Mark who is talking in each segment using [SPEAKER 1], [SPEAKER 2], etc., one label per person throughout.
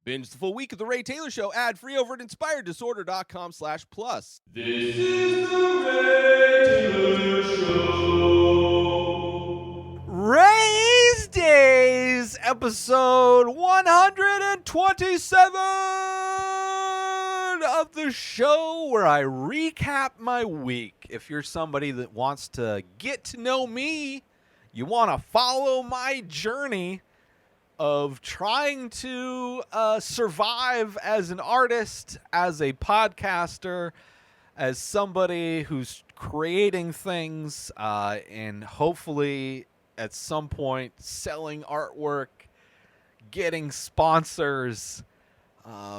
[SPEAKER 1] Binge the full week of The Ray Taylor Show ad-free over at inspireddisorder.com/plus.
[SPEAKER 2] This is The Ray Taylor Show.
[SPEAKER 1] Rayz Dayz, episode 127 of the show where I recap my week. If you're somebody that wants to get to know me, you want to follow my journey of trying to survive as an artist, as a podcaster, as somebody who's creating things, and hopefully at some point selling artwork, getting sponsors,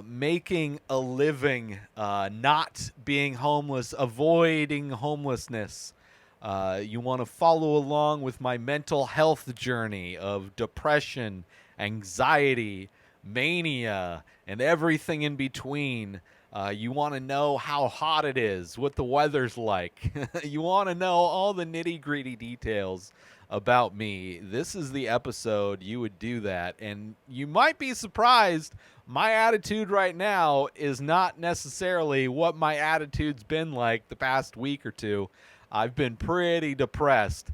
[SPEAKER 1] making a living, not being homeless, avoiding homelessness. You want to follow along with my mental health journey of depression, anxiety, mania, and everything in between. You want to know how hot it is, what the weather's like. You want to know all the nitty-gritty details about me. This is the episode you would do that. And you might be surprised, my attitude right now is not necessarily what my attitude's been like the past week or two. I've been pretty depressed.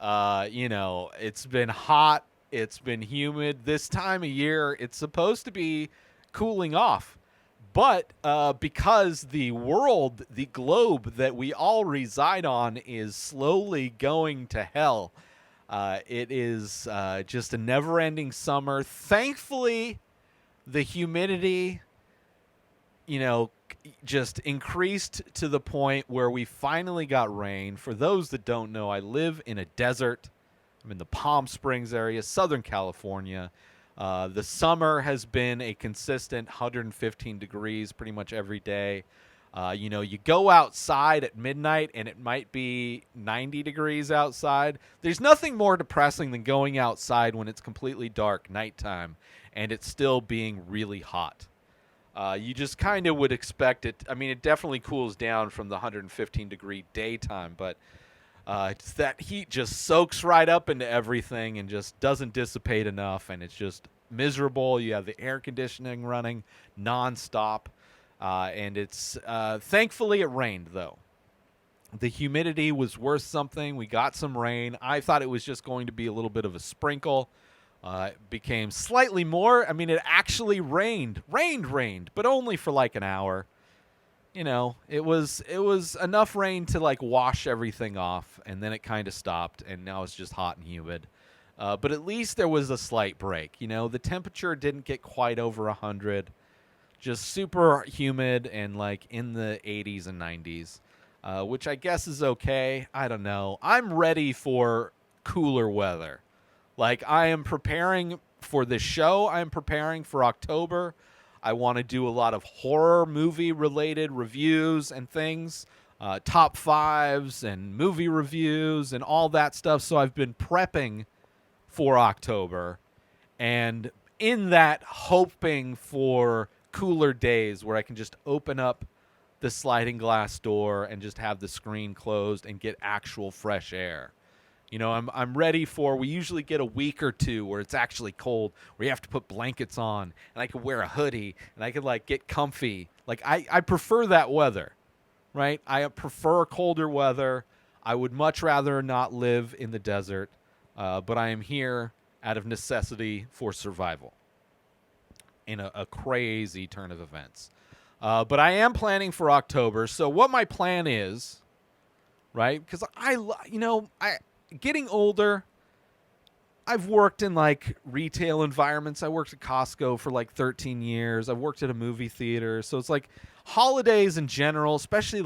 [SPEAKER 1] It's been hot. It's been humid. This time of year, it's supposed to be cooling off. But because the world, the globe that we all reside on is slowly going to hell, it is just a never-ending summer. Thankfully, the humidity, just increased to the point where we finally got rain. For those that don't know, I live in a desert. I'm in the Palm Springs area, Southern California. The summer has been a consistent 115 degrees pretty much every day. You go outside at midnight and it might be 90 degrees outside. There's nothing more depressing than going outside when it's completely dark, nighttime, and it's still being really hot. You just kind of would expect it. I mean, it definitely cools down from the 115 degree daytime, but that heat just soaks right up into everything and just doesn't dissipate enough, and it's just miserable. You have the air conditioning running nonstop, and it's thankfully it rained, though. The humidity was worth something. We got some rain. I thought it was just going to be a little bit of a sprinkle. It became slightly more. I mean, it actually rained, but only for like an hour. It was enough rain to like wash everything off, and then it kind of stopped, and now it's just hot and humid. But at least there was a slight break. The temperature didn't get quite over 100, just super humid and like in the 80s and 90s, which I guess is okay. I don't know. I'm ready for cooler weather. Like, I am preparing for this show. I am preparing for October. I want to do a lot of horror movie-related reviews and things, top fives and movie reviews and all that stuff. So I've been prepping for October, and in that, hoping for cooler days where I can just open up the sliding glass door and just have the screen closed and get actual fresh air. I'm ready for, we usually get a week or two where it's actually cold, where you have to put blankets on, and I could wear a hoodie, and I could, get comfy. I prefer that weather, right? I prefer colder weather. I would much rather not live in the desert, but I am here out of necessity for survival in a crazy turn of events. But I am planning for October, so what my plan is, right? Because getting older, I've worked in retail environments. I worked at Costco for 13 years. I've worked at a movie theater. So it's holidays in general, especially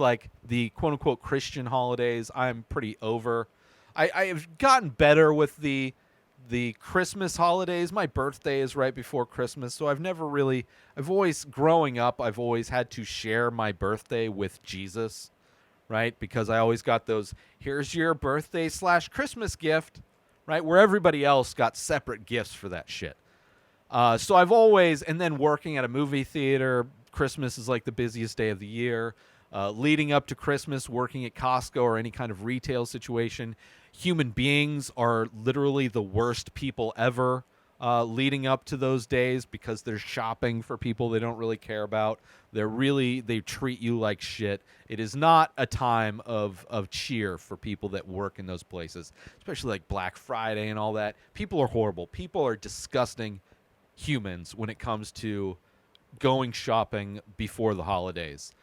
[SPEAKER 1] the quote unquote Christian holidays, I'm pretty over. I have gotten better with the Christmas holidays. My birthday is right before Christmas. So growing up, I've always had to share my birthday with Jesus. Right? Because I always got those, here's your birthday / Christmas gift, right? Where everybody else got separate gifts for that shit. So I've always, and then working at a movie theater, Christmas is the busiest day of the year. Leading up to Christmas, working at Costco or any kind of retail situation, human beings are literally the worst people ever. leading up to those days because they're shopping for people they don't really care about. They treat you like shit. It is not a time of cheer for people that work in those places, especially like Black Friday and all that. People are horrible. People are disgusting humans when it comes to going shopping before the holidays.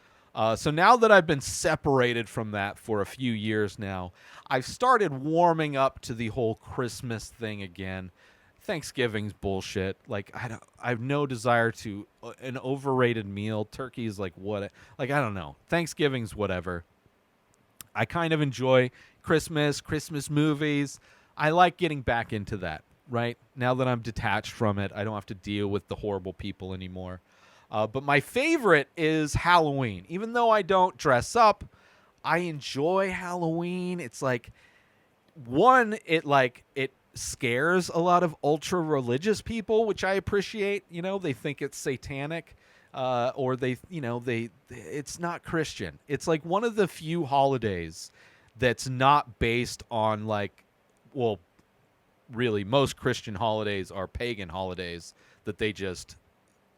[SPEAKER 1] So now that I've been separated from that for a few years now, I've started warming up to the whole Christmas thing again. Thanksgiving's bullshit. Like I have no desire to an overrated meal. Turkey is like what? Like I don't know. Thanksgiving's whatever. I kind of enjoy Christmas movies. I like getting back into that. Right now that I'm detached from it, I don't have to deal with the horrible people anymore. But my favorite is Halloween. Even though I don't dress up, I enjoy Halloween. It's like it scares a lot of ultra religious people, which I appreciate. You know, they think it's satanic, or it's not Christian. It's like one of the few holidays that's not based on really most Christian holidays are pagan holidays that they just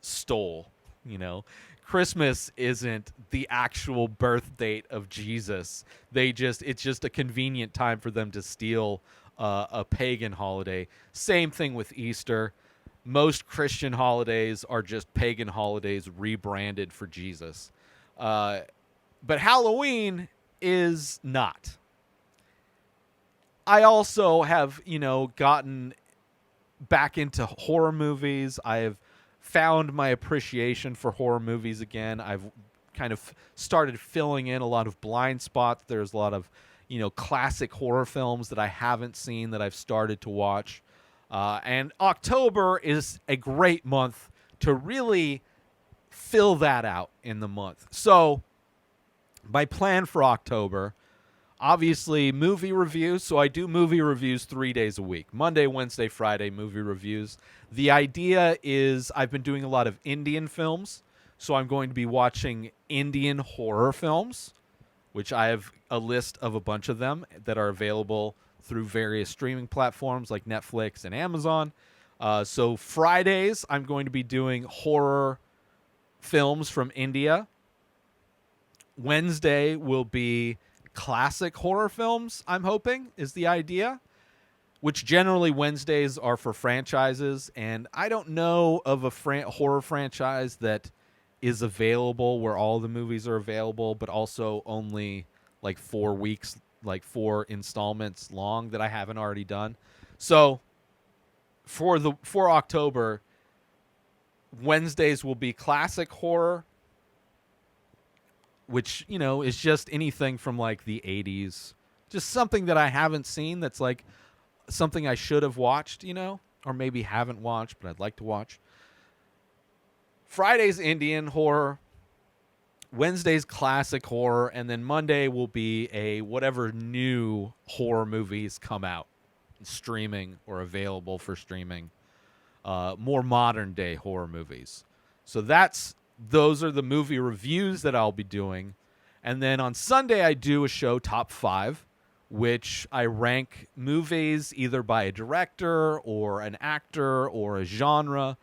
[SPEAKER 1] stole. You know, Christmas isn't the actual birth date of Jesus. It's just a convenient time for them to steal a pagan holiday. Same thing with Easter. Most Christian holidays are just pagan holidays rebranded for Jesus. But Halloween is not. I also have, gotten back into horror movies. I have found my appreciation for horror movies again. I've kind of started filling in a lot of blind spots. There's a lot of, classic horror films that I haven't seen that I've started to watch. And October is a great month to really fill that out in the month. So my plan for October, obviously movie reviews. So I do movie reviews 3 days a week. Monday, Wednesday, Friday, movie reviews. The idea is I've been doing a lot of Indian films. So I'm going to be watching Indian horror films, which I have a list of a bunch of them that are available through various streaming platforms like Netflix and Amazon. So Fridays, I'm going to be doing horror films from India. Wednesday will be classic horror films, I'm hoping, is the idea, which generally Wednesdays are for franchises. And I don't know of a horror franchise that is available where all the movies are available, but also only like 4 weeks, like 4 installments long that I haven't already done. So for October, Wednesdays will be classic horror, which, is just anything from like the 80s. Just something that I haven't seen that's like something I should have watched, or maybe haven't watched, but I'd like to watch. Friday's Indian horror. Wednesday's classic horror. And then Monday will be whatever new horror movies come out streaming or available for streaming. More modern day horror movies. So those are the movie reviews that I'll be doing. And then on Sunday, I do a show, Top 5, which I rank movies either by a director or an actor or a genre.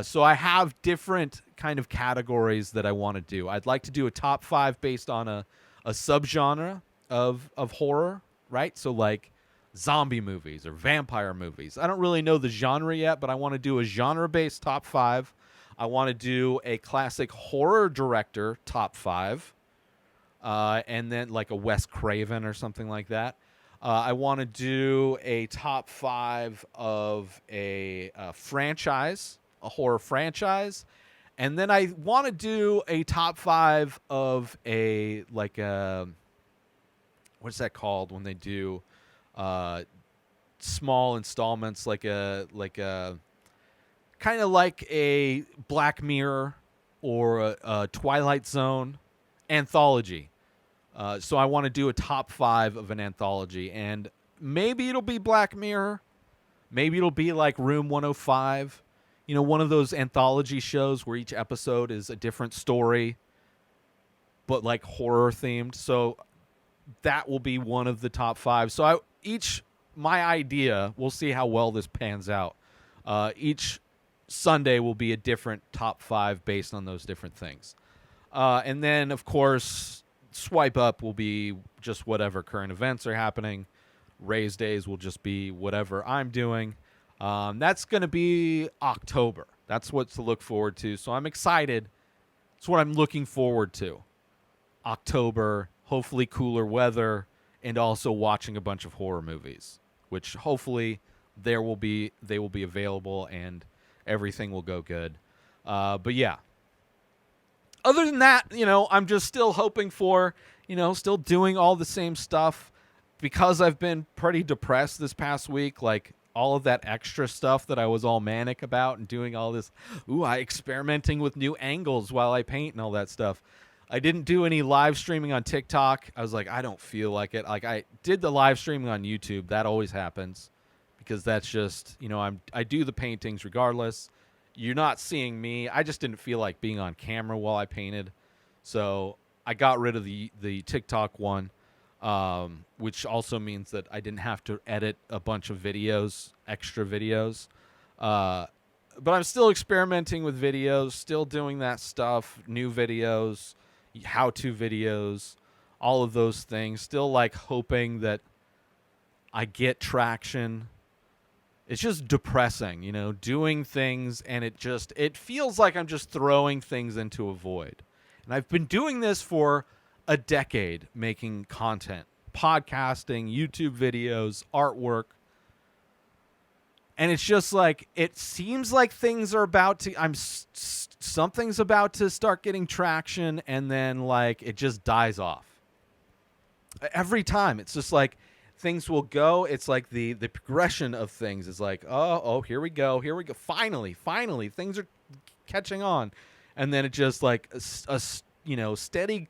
[SPEAKER 1] So I have different kind of categories that I want to do. I'd like to do a top 5 based on a subgenre of horror, right? So like zombie movies or vampire movies. I don't really know the genre yet, but I want to do a genre-based top 5. I want to do a classic horror director top 5, and then like a Wes Craven or something like that. I want to do a top 5 of a franchise, a horror franchise, and then I want to do a top 5 of what's that called when they do small installments, like a kind of like a Black Mirror or a Twilight Zone anthology. So I want to do a top 5 of an anthology, and maybe it'll be Black Mirror, maybe it'll be like Room 105. One of those anthology shows where each episode is a different story, but like horror themed. So that will be one of the top 5. So my idea, we'll see how well this pans out, Each Sunday will be a different top 5 based on those different things. And then, of course, swipe up will be just whatever current events are happening. Rayz Dayz will just be whatever I'm doing. That's going to be October. That's what to look forward to. So I'm excited. It's what I'm looking forward to. October, hopefully cooler weather, and also watching a bunch of horror movies, which hopefully they will be available and everything will go good. But yeah. Other than that, I'm just still hoping for, still doing all the same stuff because I've been pretty depressed this past week. Like all of that extra stuff that I was all manic about and doing all this, experimenting with new angles while I paint and all that stuff. I didn't do any live streaming on TikTok. I was like, I don't feel like it. Like I did the live streaming on YouTube. That always happens because that's just, I do the paintings regardless. You're not seeing me. I just didn't feel like being on camera while I painted. So I got rid of the TikTok one, which also means that I didn't have to edit a bunch of videos, extra videos. But I'm still experimenting with videos, still doing that stuff, new videos, how-to videos, all of those things. Still like hoping that I get traction. It's just depressing, doing things, and it feels like I'm just throwing things into a void. And I've been doing this for a decade, making content, podcasting, YouTube videos, artwork. And it's just like, it seems like things are about to, something's about to start getting traction, and then like it just dies off. Every time. It's just like things will go. It's like the progression of things is like, oh, here we go. Finally, things are catching on. And then it just like a steady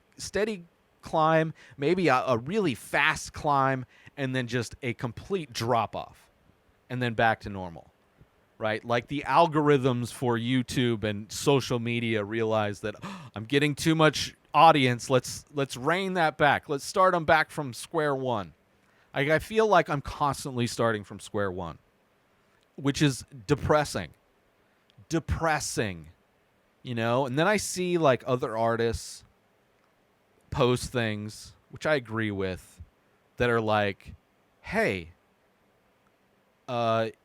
[SPEAKER 1] climb, maybe a really fast climb, and then just a complete drop off. And then back to normal, right? Like the algorithms for YouTube and social media realize that I'm getting too much audience. Let's rein that back. Let's start them back from square one. I feel like I'm constantly starting from square one, which is depressing. And then I see like other artists post things, which I agree with, that are like, hey,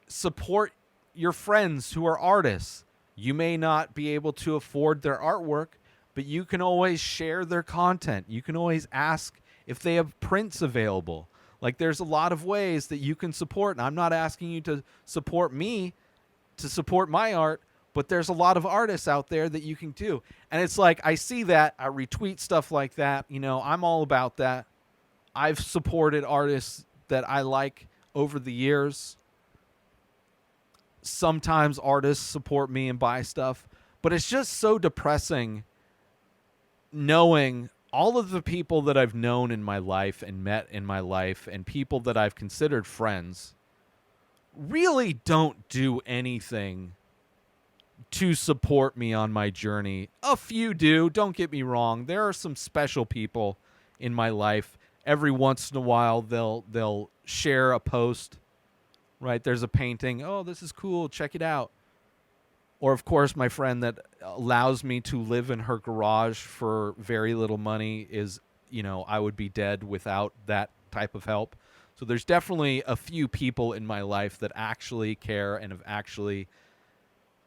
[SPEAKER 1] support your friends who are artists. You may not be able to afford their artwork, but you can always share their content. You can always ask if they have prints available. Like there's a lot of ways that you can support. And I'm not asking you to support me to support my art, but there's a lot of artists out there that you can do. And it's like, I see that, I retweet stuff like that. I'm all about that. I've supported artists that I like over the years. Sometimes artists support me and buy stuff, but it's just so depressing knowing all of the people that I've known in my life and met in my life and people that I've considered friends really don't do anything to support me on my journey. A few do, don't get me wrong. There are some special people in my life. Every once in a while they'll share a post. Right, there's a painting. Oh, this is cool. Check it out. Or, of course, my friend that allows me to live in her garage for very little money is, I would be dead without that type of help. So there's definitely a few people in my life that actually care and have actually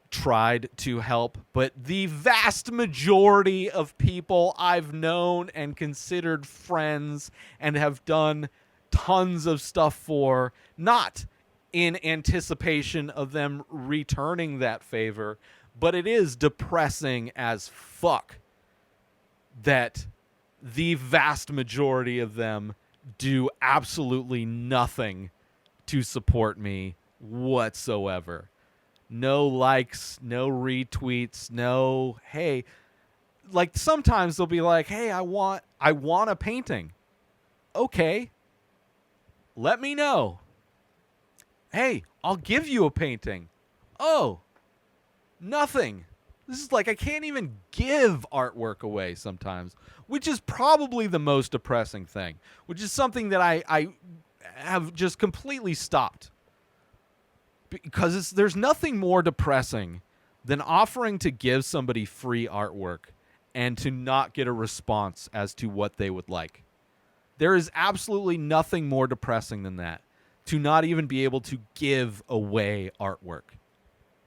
[SPEAKER 1] tried to help. But the vast majority of people I've known and considered friends and have done tons of stuff for, not in anticipation of them returning that favor, but it is depressing as fuck that the vast majority of them do absolutely nothing to support me whatsoever. No likes, no retweets, no, hey, like sometimes they'll be like, hey, I want a painting. Okay, let me know. Hey, I'll give you a painting. Oh, nothing. This is like, I can't even give artwork away sometimes, which is probably the most depressing thing, which is something that I have just completely stopped. because there's nothing more depressing than offering to give somebody free artwork and to not get a response as to what they would like. There is absolutely nothing more depressing than that, to not even be able to give away artwork.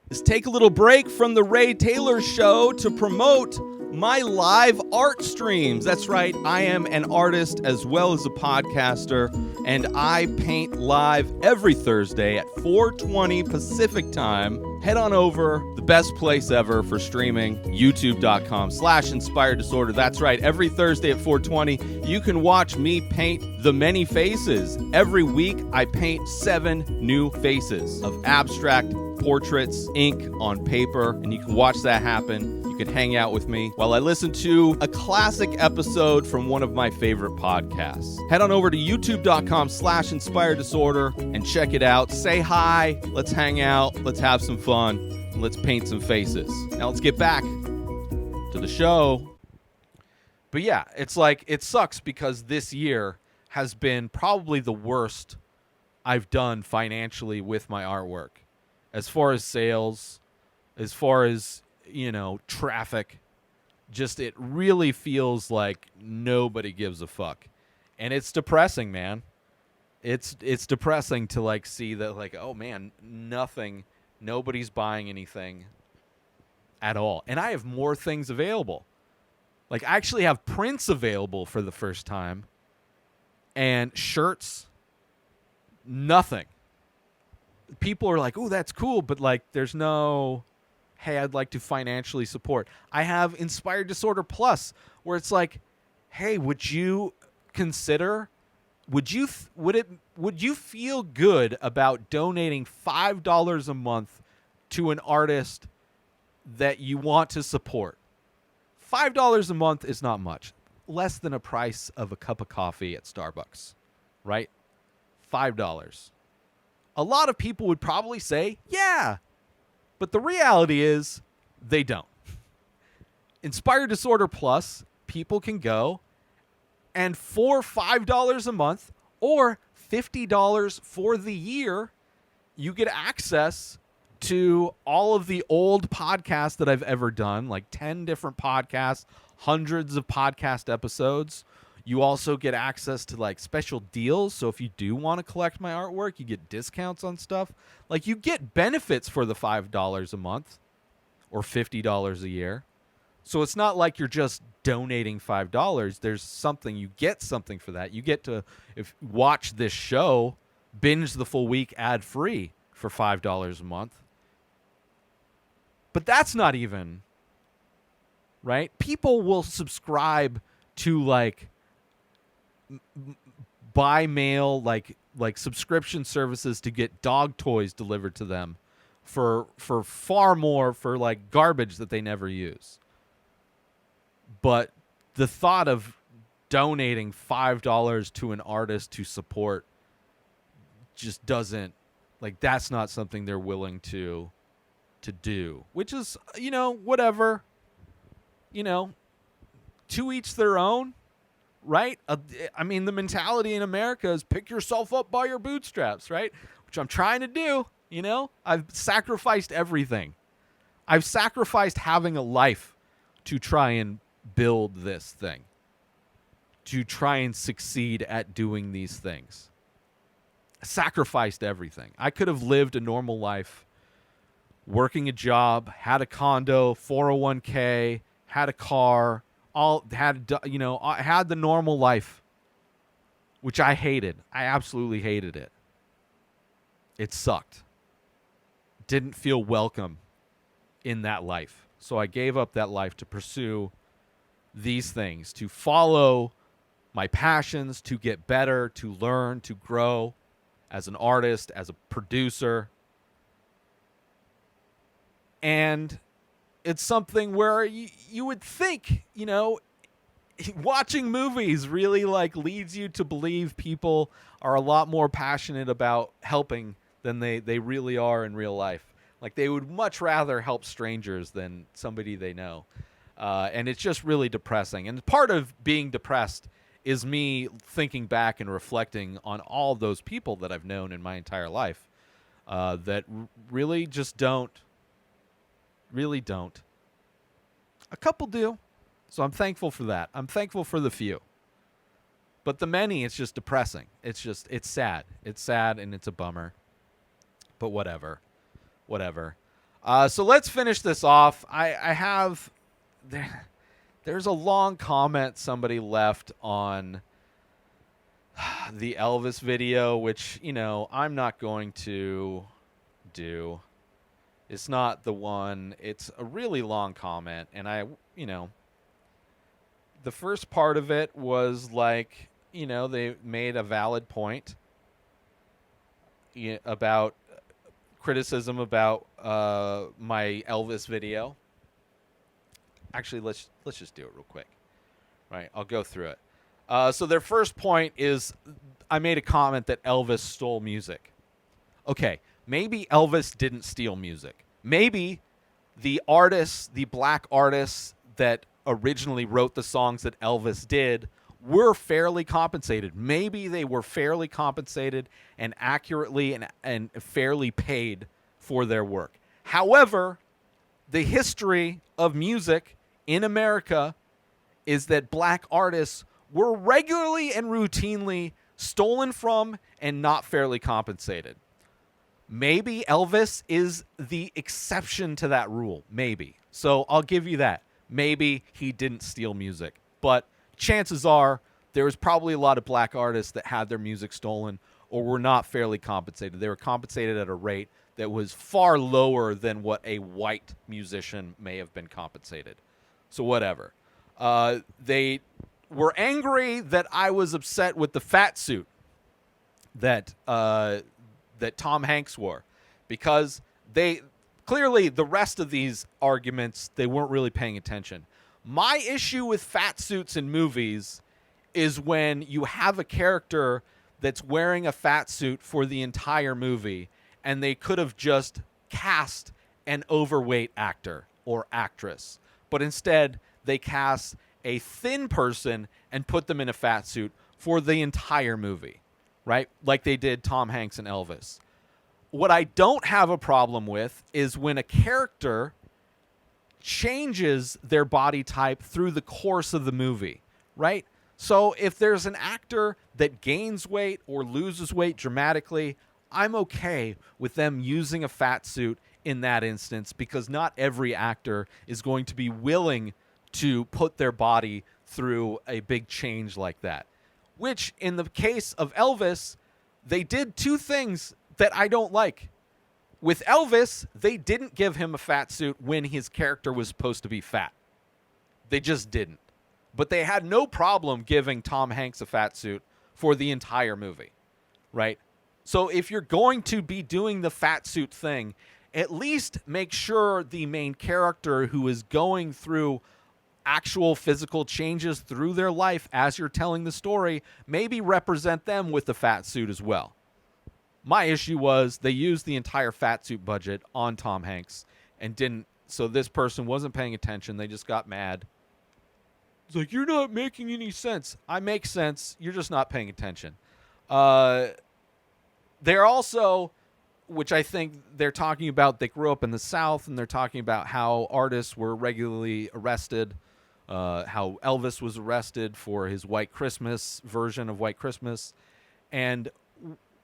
[SPEAKER 1] Let's take a little break from the Ray Taylor Show to promote my live art streams. That's right, I am an artist as well as a podcaster, and I paint live every Thursday at 4:20 Pacific time. Head on over, the best place ever for streaming, youtube.com/inspired disorder. That's right, every Thursday at 4:20, you can watch me paint the many faces. Every week, I paint 7 new faces of abstract portraits, ink on paper, and you can watch that happen. You can hang out with me while I listen to a classic episode from one of my favorite podcasts. Head on over to youtube.com/inspired disorder and check it out. Say hi, let's hang out, let's have some fun, and let's paint some faces. Now let's get back to the show. But yeah, it's like, it sucks because this year has been probably the worst I've done financially with my artwork. As far as sales, as far as, traffic, just it really feels like nobody gives a fuck. And it's depressing, man. It's depressing to like see that, like, oh man, nobody's buying anything at all. And I have more things available. Like, I actually have prints available for the first time. And shirts, nothing. People are like, oh, that's cool, but like there's no, hey, I'd like to financially support. I have Inspired Disorder Plus, where it's like, hey, would you consider, would you feel good about donating $5 a month to an artist that you want to support? $5 a month is not much. Less than a price of a cup of coffee at Starbucks, right? $5. A lot of people would probably say, yeah, but the reality is they don't. Inspired Disorder Plus, people can go, and for $5 a month or $50 for the year, you get access to all of the old podcasts that I've ever done, like 10 different podcasts, hundreds of podcast episodes. You also get access to like special deals. So if you do want to collect my artwork, you get discounts on stuff. Like, you get benefits for the $5 a month or $50 a year. So it's not like you're just donating $5. There's something, you get something for that. You get to watch this show, binge the full week ad free for $5 a month. But that's not even, right? People will subscribe to like by mail, like subscription services to get dog toys delivered to them for far more, for like garbage that they never use. But the thought of donating $5 to an artist to support just doesn't, like, that's not something they're willing to do, which is, whatever, to each their own. Right? I mean, the mentality in America is pick yourself up by your bootstraps, right? Which I'm trying to do, I've sacrificed everything. I've sacrificed having a life to try and build this thing, to try and succeed at doing these things. I sacrificed everything. I could have lived a normal life, working a job, had a condo, 401k, had a car, had the normal life, which I hated. I absolutely hated it. It sucked. Didn't feel welcome in that life. So I gave up that life to pursue these things, to follow my passions, to get better, to learn, to grow as an artist, as a producer. And it's something where you would think, watching movies really like leads you to believe people are a lot more passionate about helping than they really are in real life. Like, they would much rather help strangers than somebody they know. And it's just really depressing. And part of being depressed is me thinking back and reflecting on all those people that I've known in my entire life. that really just don't. Really don't. A couple do. So I'm thankful for that. I'm thankful for the few. But the many, it's just depressing. It's sad. It's sad and it's a bummer. But whatever. So let's finish this off. I have... There's a long comment somebody left on the Elvis video, which, I'm not going to do. It's not the one. It's a really long comment. And the first part of it was like, they made a valid point about criticism about my Elvis video. Actually, let's just do it real quick. Right, I'll go through it. So their first point is I made a comment that Elvis stole music. Okay, maybe Elvis didn't steal music. Maybe the artists, the black artists that originally wrote the songs that Elvis did were fairly compensated. Maybe they were fairly compensated and accurately and fairly paid for their work. However, the history of music in America is that black artists were regularly and routinely stolen from and not fairly compensated. Maybe Elvis is the exception to that rule. Maybe. So I'll give you that. Maybe he didn't steal music. But chances are there was probably a lot of black artists that had their music stolen or were not fairly compensated. They were compensated at a rate that was far lower than what a white musician may have been compensated. So whatever. They were angry that I was upset with the fat suit that Tom Hanks wore, because they clearly, the rest of these arguments, they weren't really paying attention. My issue with fat suits in movies is when you have a character that's wearing a fat suit for the entire movie and they could have just cast an overweight actor or actress, but instead they cast a thin person and put them in a fat suit for the entire movie, right? Like they did Tom Hanks and Elvis. What I don't have a problem with is when a character changes their body type through the course of the movie, right? So if there's an actor that gains weight or loses weight dramatically, I'm okay with them using a fat suit in that instance, because not every actor is going to be willing to put their body through a big change like that. Which, in the case of Elvis, they did two things that I don't like. With Elvis, they didn't give him a fat suit when his character was supposed to be fat. They just didn't. But they had no problem giving Tom Hanks a fat suit for the entire movie, right? So if you're going to be doing the fat suit thing, at least make sure the main character who is going through actual physical changes through their life as you're telling the story, maybe represent them with the fat suit as well. My issue was they used the entire fat suit budget on Tom Hanks and didn't, so this person wasn't paying attention. They just got mad. It's like, you're not making any sense. I make sense. You're just not paying attention. They're also, which I think they're talking about, they grew up in the South, and they're talking about how artists were regularly arrested, how Elvis was arrested for his White Christmas version of White Christmas. And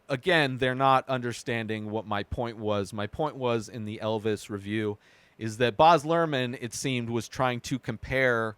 [SPEAKER 1] again, they're not understanding what my point was. My point was in the Elvis review is that Baz Luhrmann, it seemed, was trying to compare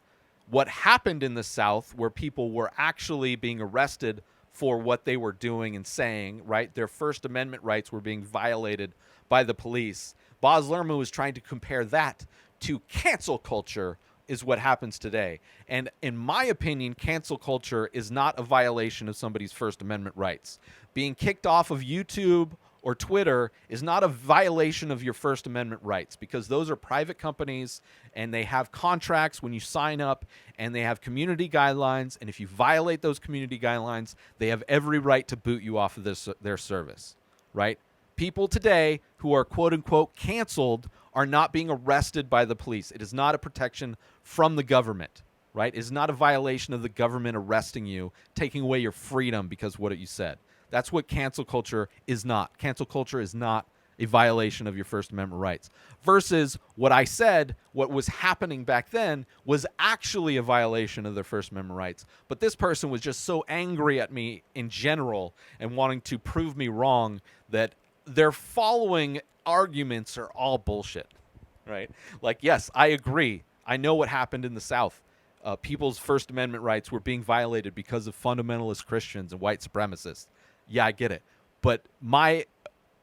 [SPEAKER 1] what happened in the South, where people were actually being arrested for what they were doing and saying, right? Their First Amendment rights were being violated by the police. Baz Luhrmann was trying to compare that to cancel culture, is what happens today. And in my opinion, cancel culture is not a violation of somebody's First Amendment rights. Being kicked off of YouTube or Twitter is not a violation of your First Amendment rights, because those are private companies and they have contracts when you sign up, and they have community guidelines. And if you violate those community guidelines, they have every right to boot you off of their service, right? People today who are quote unquote canceled are not being arrested by the police. It is not a protection from the government, right? It is not a violation of the government arresting you, taking away your freedom because of what you said. That's what cancel culture is not. Cancel culture is not a violation of your First Amendment rights. Versus what I said, what was happening back then was actually a violation of their First Amendment rights. But this person was just so angry at me in general and wanting to prove me wrong that their following arguments are all bullshit, right? Like, yes, I agree. I know what happened in the South. People's First Amendment rights were being violated because of fundamentalist Christians and white supremacists. Yeah, I get it. But my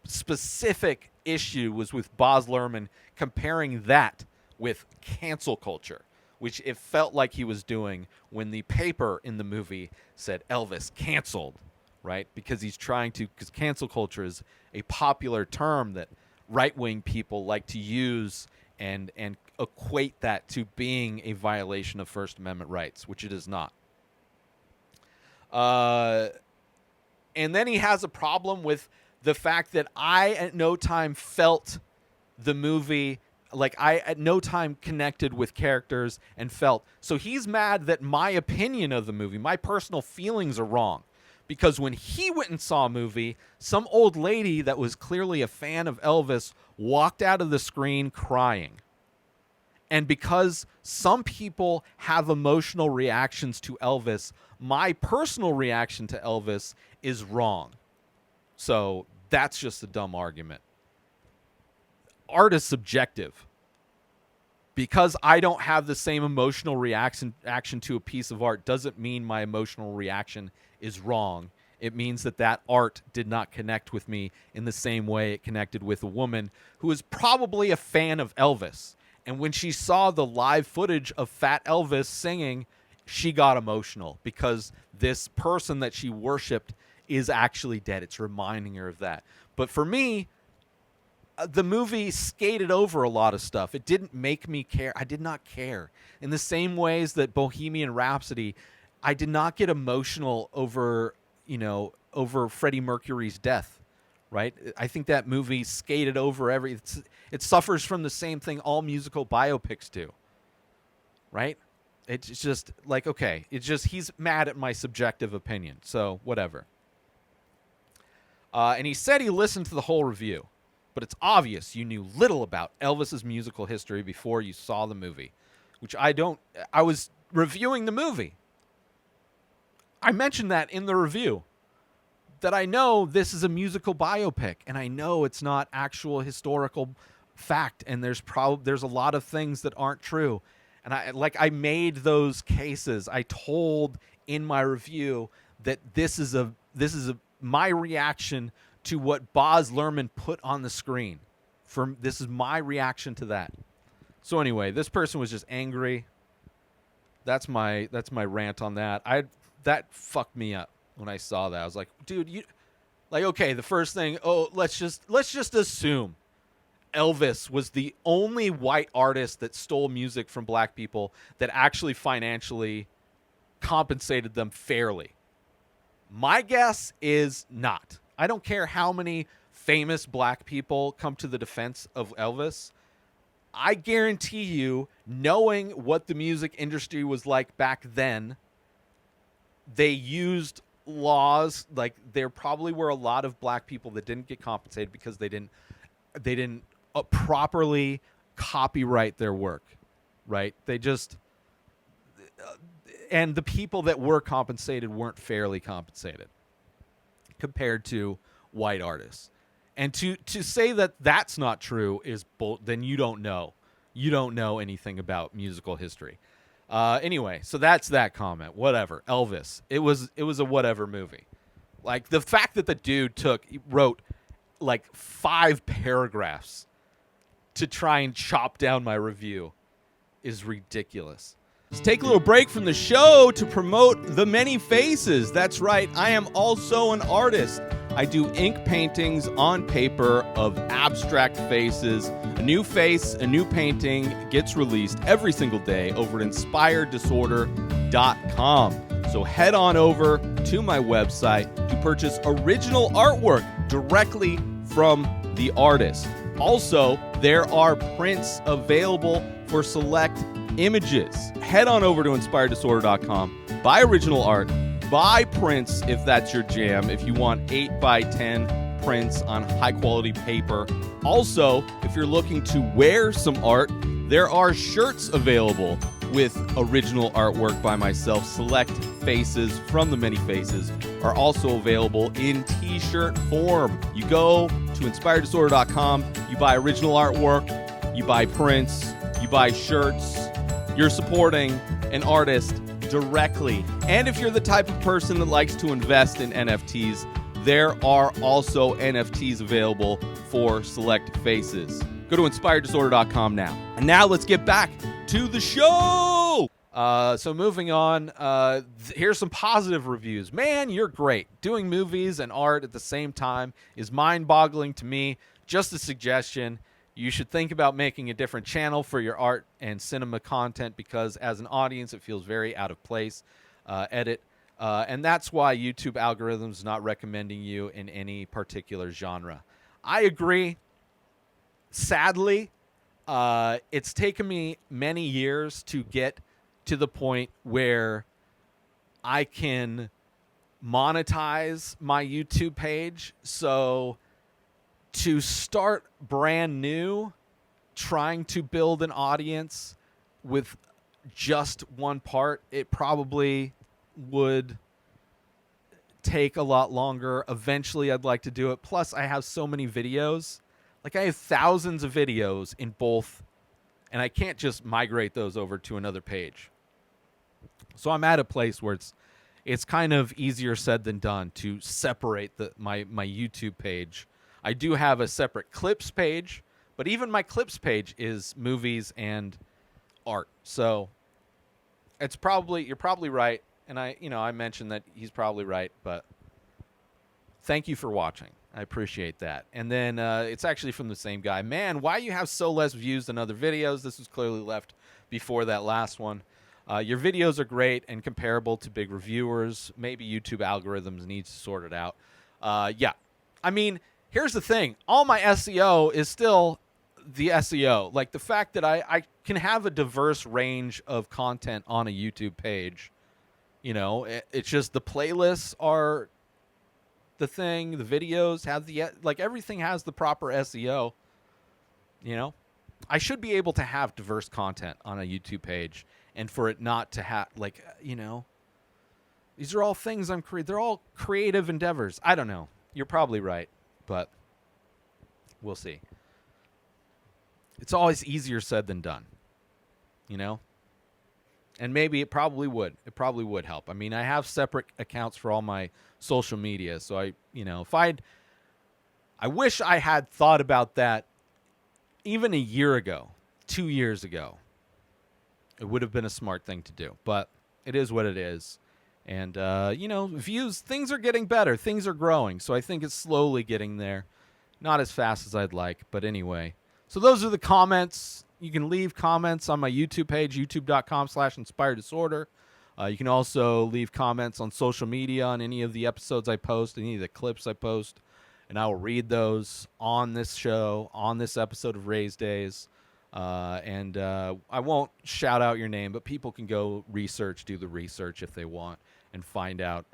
[SPEAKER 1] specific issue was with Baz Luhrmann comparing that with cancel culture, which it felt like he was doing when the paper in the movie said Elvis canceled, right? Because because cancel culture is a popular term that right-wing people like to use and equate that to being a violation of First Amendment rights, which it is not. And then he has a problem with the fact that I at no time felt the movie, like I at no time connected with characters and felt. So he's mad that my opinion of the movie, my personal feelings are wrong. Because when he went and saw a movie, some old lady that was clearly a fan of Elvis walked out of the screen crying. And because some people have emotional reactions to Elvis, my personal reaction to Elvis is wrong. So that's just a dumb argument. Art is subjective. Because I don't have the same emotional reaction to a piece of art doesn't mean my emotional reaction is wrong. It means that art did not connect with me in the same way it connected with a woman who is probably a fan of Elvis. And when she saw the live footage of Fat Elvis singing, she got emotional because this person that she worshipped is actually dead. It's reminding her of that. But for me, the movie skated over a lot of stuff. It didn't make me care. I did not care. In the same ways that Bohemian Rhapsody, I did not get emotional over Freddie Mercury's death, right? I think that movie skated over it suffers from the same thing all musical biopics do, right? It's just like, okay, he's mad at my subjective opinion, so whatever. And he said he listened to the whole review, but it's obvious you knew little about Elvis's musical history before you saw the movie, which I was reviewing the movie. I mentioned that in the review, that I know this is a musical biopic, and I know it's not actual historical fact, and there's a lot of things that aren't true. And I made those cases. I told in my review that this is my reaction to what Baz Luhrmann put on the screen. This is my reaction to that. So anyway, this person was just angry. That's my rant on that. That fucked me up when I saw that. I was like, dude, okay, the first thing, let's just assume Elvis was the only white artist that stole music from black people that actually financially compensated them fairly. My guess is not. I don't care how many famous black people come to the defense of Elvis. I guarantee you, knowing what the music industry was like back then, they used laws, like there probably were a lot of black people that didn't get compensated because they didn't properly copyright their work, right? They just and the people that were compensated weren't fairly compensated compared to white artists. And to say that that's not true is then you don't know anything about musical history. Anyway, so that's that comment. Whatever. Elvis. It was a whatever movie. Like the fact that the dude wrote like 5 paragraphs to try and chop down my review is ridiculous. Let's take a little break from the show to promote The Many Faces. That's right, I am also an artist. I do ink paintings on paper of abstract faces. A new face, a new painting gets released every single day over at inspireddisorder.com. So head on over to my website to purchase original artwork directly from the artist. Also, there are prints available for select images. Head on over to inspireddisorder.com, buy original art, buy prints if that's your jam. If you want 8x10
[SPEAKER 3] prints on high-quality paper. Also, if you're looking to wear some art, there are shirts available with original artwork by myself. Select faces from the many faces are also available in t-shirt form. You go to inspireddisorder.com, you buy original artwork, you buy prints, you buy shirts. You're supporting an artist directly. And if you're the type of person that likes to invest in NFTs, there are also NFTs available for select faces. Go to inspireddisorder.com now. And now let's get back to the show.
[SPEAKER 1] So moving on, here's some positive reviews. Man, you're great. Doing movies and art at the same time is mind-boggling to me. Just a suggestion. You should think about making a different channel for your art and cinema content because as an audience, it feels very out of place. Edit. And that's why YouTube algorithms not recommending you in any particular genre. I agree. Sadly, it's taken me many years to get to the point where I can monetize my YouTube page. So to start brand new, trying to build an audience with just one part, it probably would take a lot longer. Eventually, I'd like to do it. Plus, I have so many videos. Like, I have thousands of videos in both, and I can't just migrate those over to another page. So I'm at a place where it's kind of easier said than done to separate my YouTube page. I do have a separate clips page, but even my clips page is movies and art. So you're probably right. And I mentioned that he's probably right, but thank you for watching. I appreciate that. And then it's actually from the same guy. Man, why you have so less views than other videos? This was clearly left before that last one. Your videos are great and comparable to big reviewers. Maybe YouTube algorithms need to sort it out. Yeah. I mean, here's the thing. All my SEO is still the SEO. Like the fact that I can have a diverse range of content on a YouTube page. You know, it's just the playlists are the thing. The videos have everything has the proper SEO. You know, I should be able to have diverse content on a YouTube page and for it not to have these are all things they're all creative endeavors. I don't know. You're probably right, but we'll see. It's always easier said than done, you know? And maybe it probably would. It probably would help. I mean, I have separate accounts for all my social media. So I wish I had thought about that even a year ago, 2 years ago. It would have been a smart thing to do, but it is what it is. And, views, things are getting better. Things are growing. So I think it's slowly getting there. Not as fast as I'd like, but anyway. So those are the comments. You can leave comments on my YouTube page, youtube.com/inspireddisorder. You can also leave comments on social media on any of the episodes I post, any of the clips I post, and I will read those on this show, on this episode of Rayz Dayz. And I won't shout out your name, but people can go do the research if they want and find out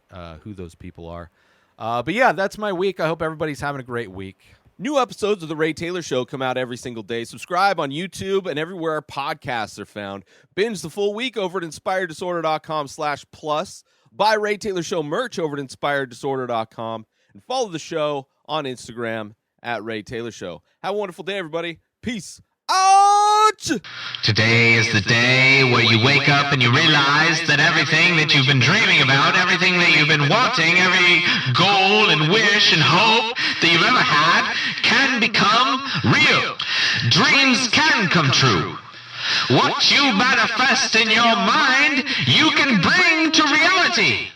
[SPEAKER 1] who those people are. But yeah, that's my week. I hope everybody's having a great week.
[SPEAKER 3] New episodes of The Ray Taylor Show come out every single day. Subscribe on YouTube and everywhere our podcasts are found. Binge the full week over at inspireddisorder.com/plus. Buy Ray Taylor Show merch over at inspireddisorder.com. And follow the show on Instagram at Ray Taylor Show. Have a wonderful day, everybody. Peace out!
[SPEAKER 4] Today is the day where you wake up and you realize that everything that you've been dreaming about, everything that you've been wanting, every goal and wish and hope that you've ever had can become real. Dreams can come true. What you manifest in your mind, you can bring to reality.